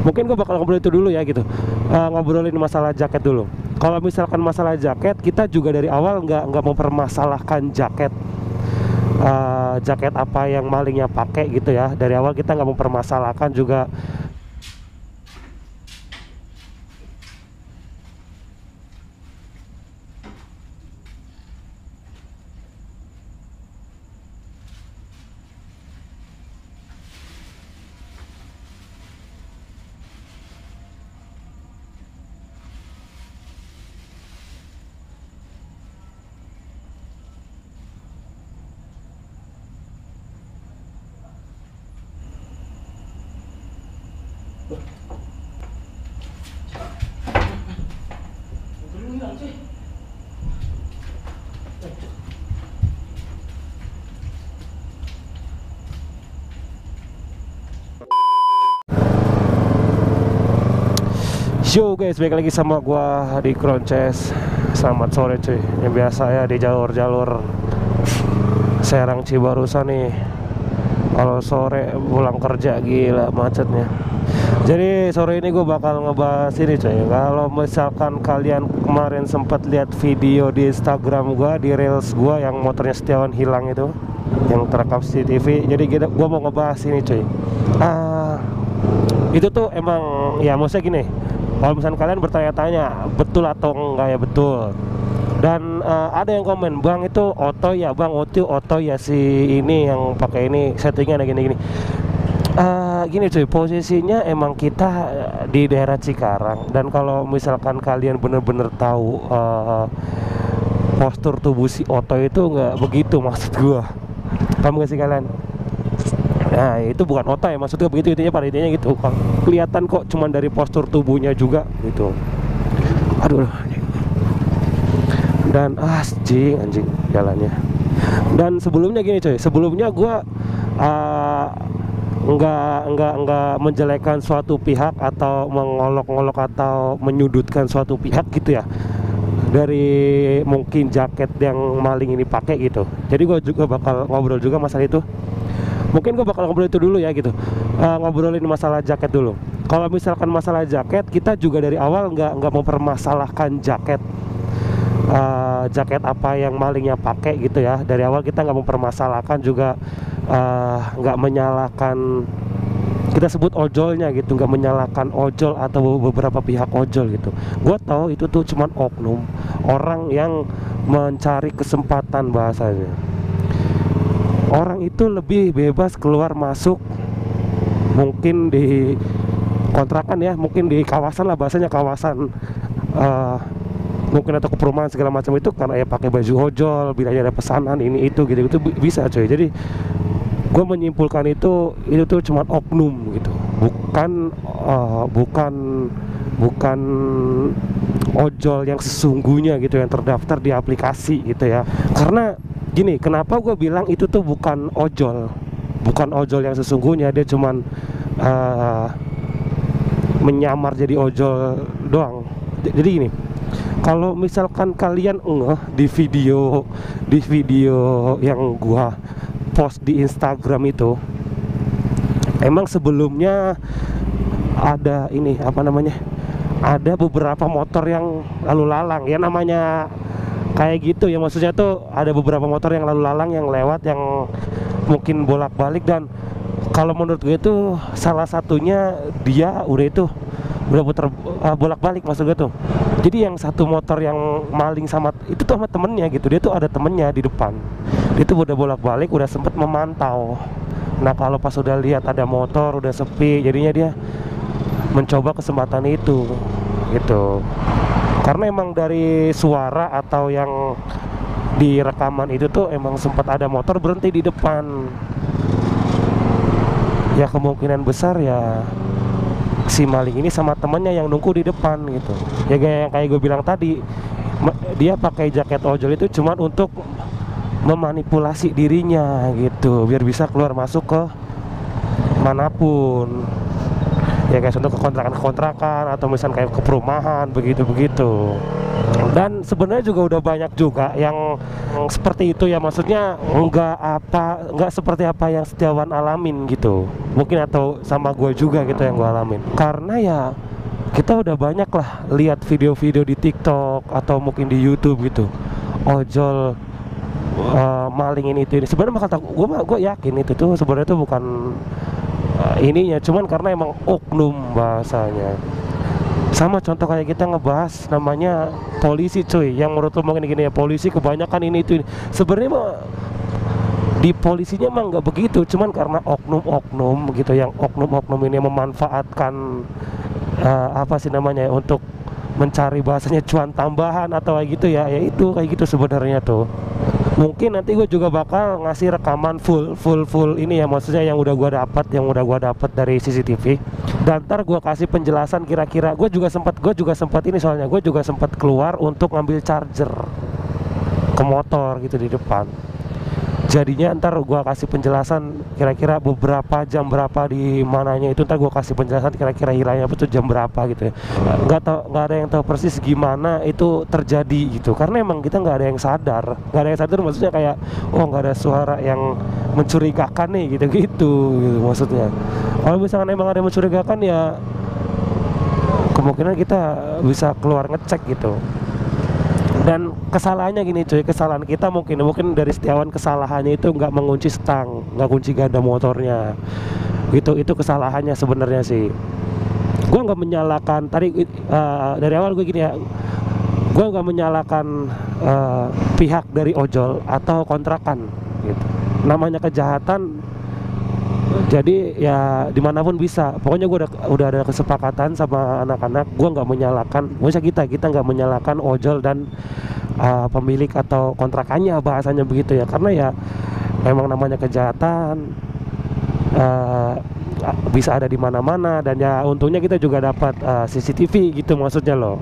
Mungkin gue bakal ngobrol itu dulu ya gitu. Ngobrolin masalah jaket dulu. Kalau misalkan masalah jaket, kita juga dari awal nggak mempermasalahkan jaket. Jaket apa yang malingnya pakai gitu ya. Dari awal kita nggak mempermasalahkan juga. Yo guys, balik lagi sama gua di Kronces. Selamat sore cuy. Yang biasa ya di jalur-jalur Serang Cibarusan nih. Kalau sore pulang kerja gila macetnya. Jadi sore ini gue bakal ngebahas ini cuy. Kalau misalkan kalian kemarin sempat lihat video di Instagram gua, di reels gua yang motornya Setiawan hilang itu, yang terekam CCTV. Jadi gue mau ngebahas ini cuy. Itu tuh emang ya maksudnya gini. Kalau misalnya kalian bertanya-tanya betul atau enggak ya betul. Dan ada yang komen, bang itu oto ya bang, oto ya si ini yang pakai ini settingan gini-gini. Gini cuy, posisinya emang kita di daerah Cikarang. Dan kalau misalkan kalian bener-bener tahu postur tubuh si oto itu nggak begitu maksud gua. Paham gak sih kalian? Nah itu bukan otak ya, maksudnya begitu, intinya pada intinya gitu. Kelihatan kok cuman dari postur tubuhnya juga gitu. Aduh. Dan anjing jalannya. Dan sebelumnya gini coy, sebelumnya gua nggak menjelekkan suatu pihak atau mengolok-olok atau menyudutkan suatu pihak gitu ya, dari mungkin jaket yang maling ini pakai gitu. Jadi gua juga bakal ngobrol juga masalah itu. Mungkin gue bakal ngobrol itu dulu ya gitu. Ngobrolin masalah jaket dulu. Kalau misalkan masalah jaket, kita juga dari awal nggak mempermasalahkan jaket. Jaket apa yang malingnya pakai gitu ya. Dari awal kita nggak mempermasalahkan juga, nggak menyalahkan, kita sebut ojolnya gitu, nggak menyalahkan ojol atau beberapa pihak ojol gitu. Gue tahu itu tuh cuman oknum orang yang mencari kesempatan bahasanya. Orang itu lebih bebas keluar masuk, mungkin di kontrakan ya, mungkin di kawasan lah bahasanya, kawasan mungkin atau ke perumahan segala macam itu, karena ya pakai baju ojol, bilangnya ada pesanan ini itu gitu bisa coy. Jadi gue menyimpulkan itu tuh cuma oknum gitu, bukan ojol yang sesungguhnya gitu, yang terdaftar di aplikasi gitu ya. Karena gini, kenapa gue bilang itu tuh bukan ojol yang sesungguhnya, dia cuman menyamar jadi ojol doang. Jadi gini, kalau misalkan kalian di video yang gua post di Instagram itu, emang sebelumnya ada ini apa namanya, ada beberapa motor yang lalu lalang ya, namanya kayak gitu ya, maksudnya tuh ada beberapa motor yang lalu lalang yang lewat, yang mungkin bolak-balik. Dan kalau menurut gue itu salah satunya dia udah putar bolak-balik maksud gue tuh. Jadi yang satu motor yang maling sama itu tuh sama temennya gitu, dia tuh ada temennya di depan, dia tuh udah bolak-balik, udah sempet memantau. Nah kalau pas udah lihat ada motor udah sepi, jadinya dia mencoba kesempatan itu gitu. Karena emang dari suara atau yang di rekaman itu tuh emang sempat ada motor berhenti di depan. Ya kemungkinan besar ya si maling ini sama temennya yang nunggu di depan gitu. Ya kayak gue bilang tadi, dia pakai jaket ojol itu cuman untuk memanipulasi dirinya gitu, biar bisa keluar masuk ke manapun. Ya guys, untuk ke kontrakan atau misalnya kayak ke perumahan begitu. Dan sebenarnya juga udah banyak juga yang seperti itu ya, maksudnya nggak seperti apa yang Setiawan alamin gitu, mungkin atau sama gue juga gitu yang gue alamin. Karena ya kita udah banyak lah lihat video-video di TikTok atau mungkin di YouTube gitu, ojol malingin ini. Sebenarnya bakal gue yakin itu tuh sebenarnya tuh bukan ininya, cuman karena emang oknum bahasanya. Sama contoh kayak kita ngebahas namanya polisi cuy, yang menurut lo mungkin gini ya, polisi kebanyakan ini itu. Sebenarnya mah di polisinya mah nggak begitu, cuman karena oknum-oknum gitu, yang oknum-oknum ini memanfaatkan apa sih namanya untuk mencari bahasanya cuan tambahan atau kayak gitu ya, itu kayak gitu sebenarnya tuh. Mungkin nanti gue juga bakal ngasih rekaman full ini ya, maksudnya yang udah gue dapat dari CCTV. Dan ntar gue kasih penjelasan kira-kira. Gue juga sempat ini, soalnya gue juga sempat keluar untuk ngambil charger ke motor gitu di depan. Jadinya ntar gue kasih penjelasan kira-kira beberapa jam berapa di mananya itu, ntar gue kasih penjelasan kira-kira hilangnya itu jam berapa gitu ya. Nggak ada yang tahu persis gimana itu terjadi gitu, karena emang kita nggak ada yang sadar maksudnya kayak nggak ada suara yang mencurigakan nih gitu maksudnya. Kalau misalkan emang ada yang mencurigakan ya kemungkinan kita bisa keluar ngecek gitu. Dan kesalahannya gini cuy, kesalahan kita mungkin dari Setiawan, kesalahannya itu nggak mengunci stang, nggak kunci gada motornya itu kesalahannya sebenarnya sih. Gue nggak menyalahkan tadi dari awal gue gini ya, gue nggak menyalahkan pihak dari ojol atau kontrakan gitu. Namanya kejahatan, jadi ya dimanapun bisa. Pokoknya gue udah ada kesepakatan sama anak-anak, gue nggak menyalahkan, maksudnya kita nggak menyalahkan ojol dan pemilik atau kontrakannya, bahasanya begitu ya. Karena ya emang namanya kejahatan bisa ada di mana-mana, dan ya untungnya kita juga dapat CCTV gitu maksudnya loh.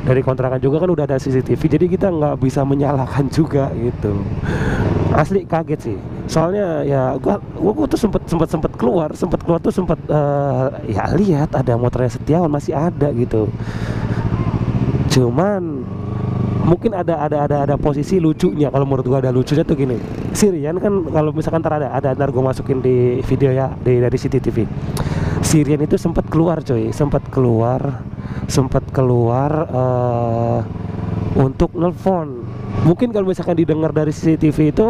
Dari kontrakan juga kan udah ada CCTV, jadi kita nggak bisa menyalahkan juga gitu. Asli kaget sih, soalnya ya gua tuh sempet keluar tuh ya lihat ada motornya Setiawan masih ada gitu. Cuman mungkin ada posisi lucunya. Kalau menurut gua ada lucunya tuh gini, si Rian kan kalau misalkan ada ntar gua masukin di video ya dari CCTV. Si Rian itu sempat keluar untuk nelfon. Mungkin kalau misalkan didengar dari CCTV itu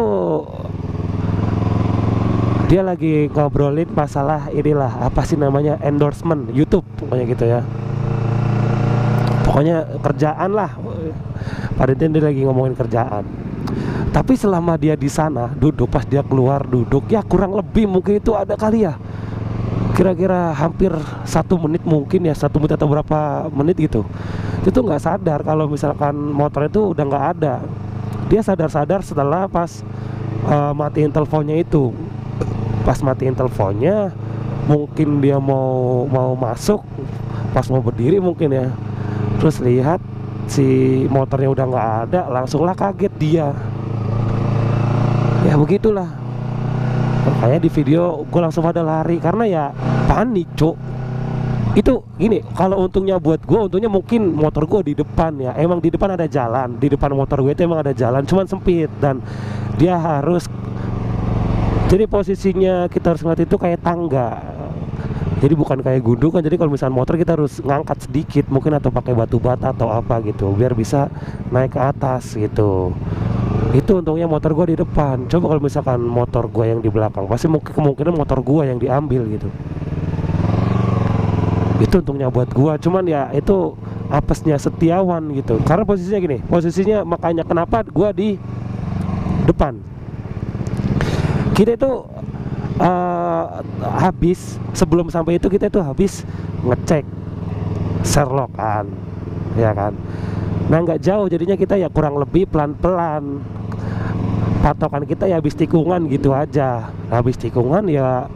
dia lagi ngobrolin masalah inilah, apa sih namanya, endorsement YouTube pokoknya gitu ya. Pokoknya kerjaan lah. Pada intinya dia lagi ngomongin kerjaan. Tapi selama dia di sana duduk, pas dia keluar duduk, ya kurang lebih mungkin itu ada kali ya, kira-kira hampir 1 menit mungkin ya, 1 menit atau berapa menit gitu. Itu nggak sadar kalau misalkan motor itu udah nggak ada. Dia sadar setelah pas matiin teleponnya itu. Pas matiin teleponnya, mungkin dia mau masuk, pas mau berdiri mungkin ya, terus lihat si motornya udah nggak ada, langsunglah kaget dia. Ya begitulah. Makanya di video gue langsung pada lari karena ya panik cuk. Itu gini, kalau untungnya buat gue, untungnya mungkin motor gue di depan ya, emang di depan ada jalan, di depan motor gue itu emang ada jalan, cuman sempit, dan dia harus, jadi posisinya kita harus ngeliat itu kayak tangga, jadi bukan kayak gundukan. Jadi kalau misalnya motor kita harus ngangkat sedikit mungkin, atau pakai batu bata atau apa gitu biar bisa naik ke atas gitu. Itu untungnya motor gue di depan. Coba kalau misalkan motor gue yang di belakang, pasti kemungkinan motor gue yang diambil gitu. Itu untungnya buat gua. Cuman ya itu apesnya Setiawan gitu. Karena posisinya gini, makanya kenapa gua di depan. Kita itu habis, sebelum sampai itu kita itu habis ngecek serlokan, ya kan. Nah nggak jauh, jadinya kita ya kurang lebih pelan-pelan. Patokan kita ya habis tikungan gitu aja. Habis tikungan ya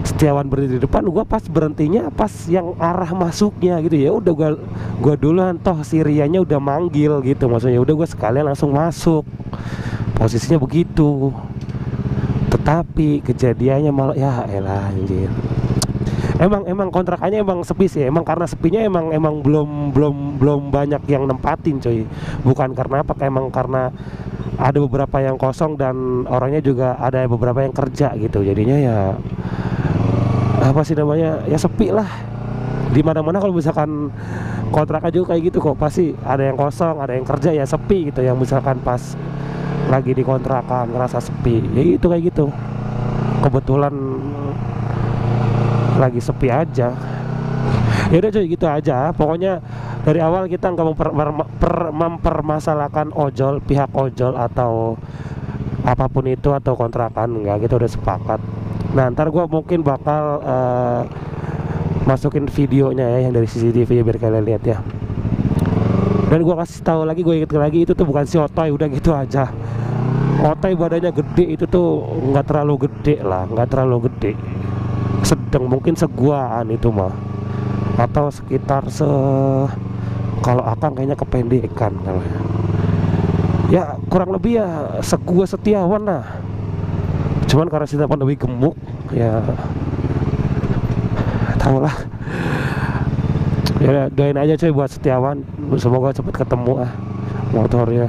Setiawan berdiri di depan, gua pas berhentinya pas yang arah masuknya gitu ya. Udah gua duluan, toh si Rianya udah manggil gitu, maksudnya udah gua sekalian langsung masuk. Posisinya begitu. Tetapi kejadiannya malah ya elah anjir. Emang kontrakannya emang sepi sih. Emang karena sepinya emang belum banyak yang nempatin coy. Bukan karena apa, emang karena ada beberapa yang kosong dan orangnya juga ada beberapa yang kerja gitu. Jadinya ya apa sih namanya, ya sepi lah. Di mana-mana kalau misalkan kontrakan juga kayak gitu kok, pasti ada yang kosong, ada yang kerja, ya sepi gitu. Yang misalkan pas lagi di kontrakan ngerasa sepi, ya gitu kayak gitu. Kebetulan lagi sepi aja. Ya udah cuy, gitu aja. Pokoknya dari awal kita nggak mempermasalahkan ojol, pihak ojol atau apapun itu atau kontrakan, nggak, kita udah sepakat. Nah ntar gue mungkin bakal masukin videonya ya, yang dari CCTV biar kalian lihat ya. Dan gue kasih tahu lagi, gue inget lagi, itu tuh bukan si Otoy, udah gitu aja. Otoy badannya gede, itu tuh nggak terlalu gede lah, nggak terlalu gede, sedang, mungkin seguaan itu mah, atau sekitar kalau Akang kayaknya kependekan namanya. Ya kurang lebih ya segua Setiawan lah. Cuman karena Setiawan lebih gemuk, ya tau lah. Ya doain aja coy buat Setiawan, semoga cepet ketemu motornya.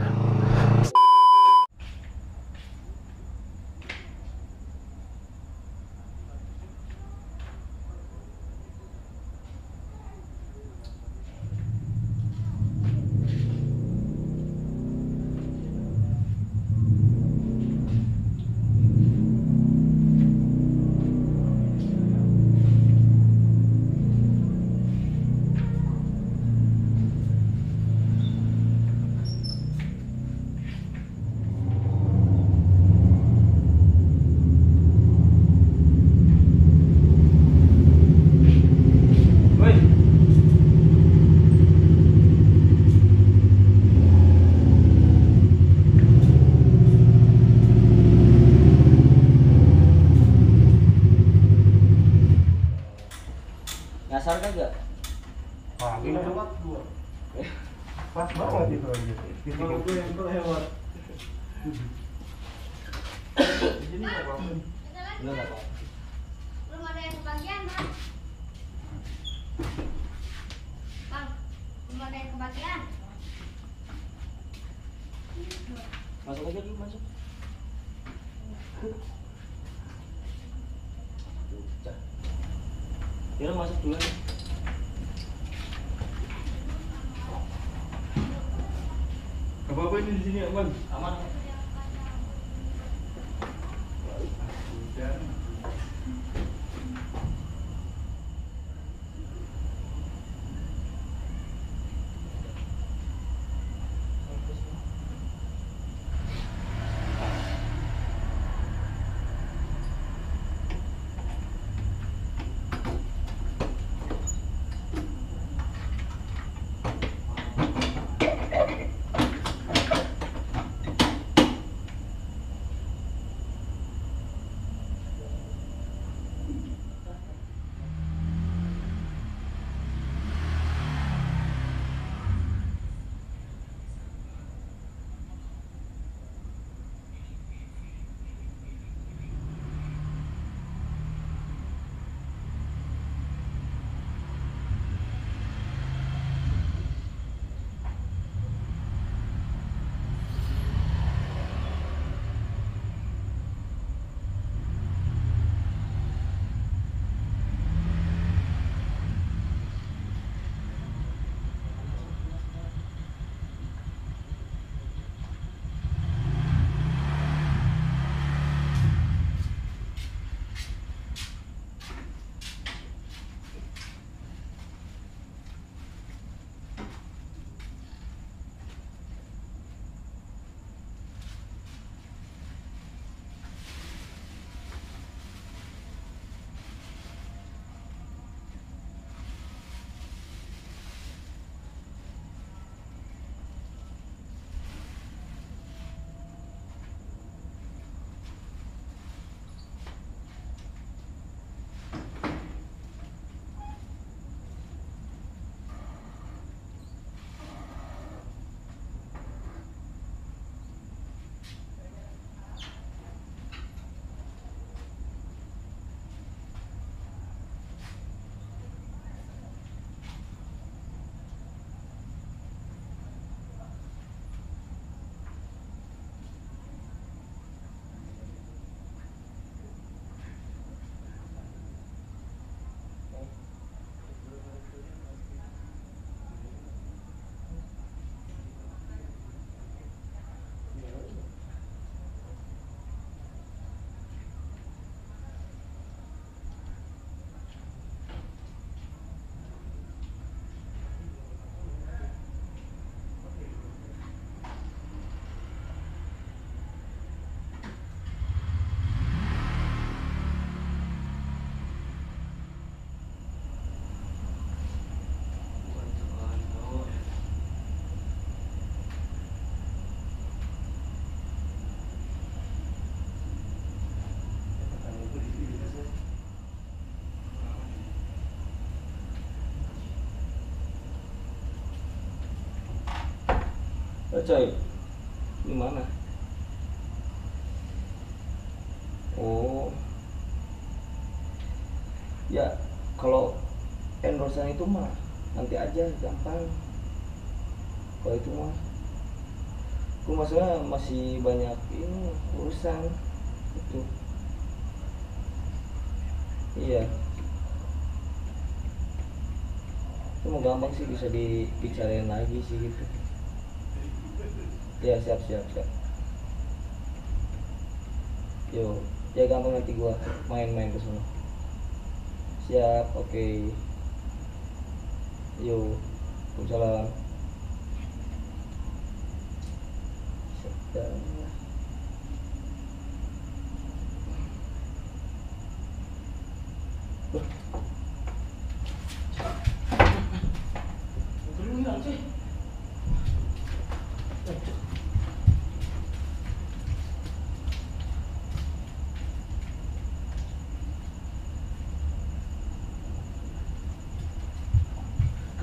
Nyasar kagak? Ini lewat dua. Pas banget itu aja. Kalau gue yang lewat. Jadi nggak apa-apa. Belum apa? Belum ada yang kebagian, Bang. Bang, belum ada yang kebagian. Masuk aja dulu, masuk. Ya masuk dulu aja. Apa-apa ini di sini aman? Aman. coy, di mana? Oh, ya kalau endorsean itu mah nanti aja gampang. Kalau itu mah, aku maksudnya masih banyak ini urusan itu. Iya. Itu mau gampang sih, bisa dibicarain lagi sih gitu. Ya siap. Yo, ya gampang, nanti gua main-main ke sana. Siap, oke. Yo, waalaikumsalam. Siap. Belum hilang sih.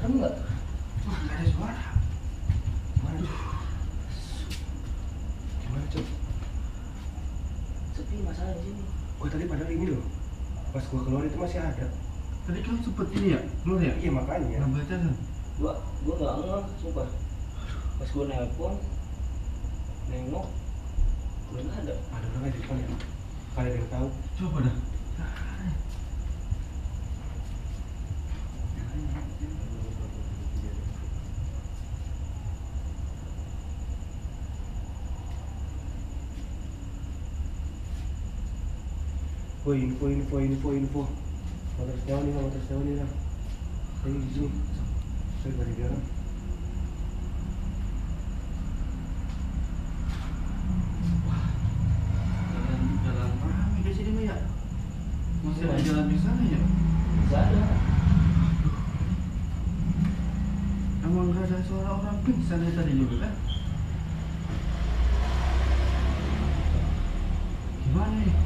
Kamu nggak? Wah, nggak ada suara. Mana tuh? Gimana Cok? Sepi masalah di sini. Gua tadi padahal ini loh. Pas gua keluar itu masih ada. Tadi kan sempet ini ya, keluar ya? Iya makanya. Nggak baca kan? Gua nggak ngeh, sumpah. Pas gua nelpon, nengok, belum ada. Ada orang di depan ya. Kalian ada yang tahu? Coba dah. Woi, info. Motor sewa nih lah. Saya di sini. Saya dari dalam. Jalan rame di sini Maya. Masih ada jalan di sana ya? Bisa ada. Emang nggak ada suara orang pingsan dari tadi juga kan? Gimana nih?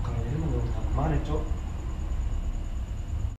Kalau ini mau tahu kemana Cok?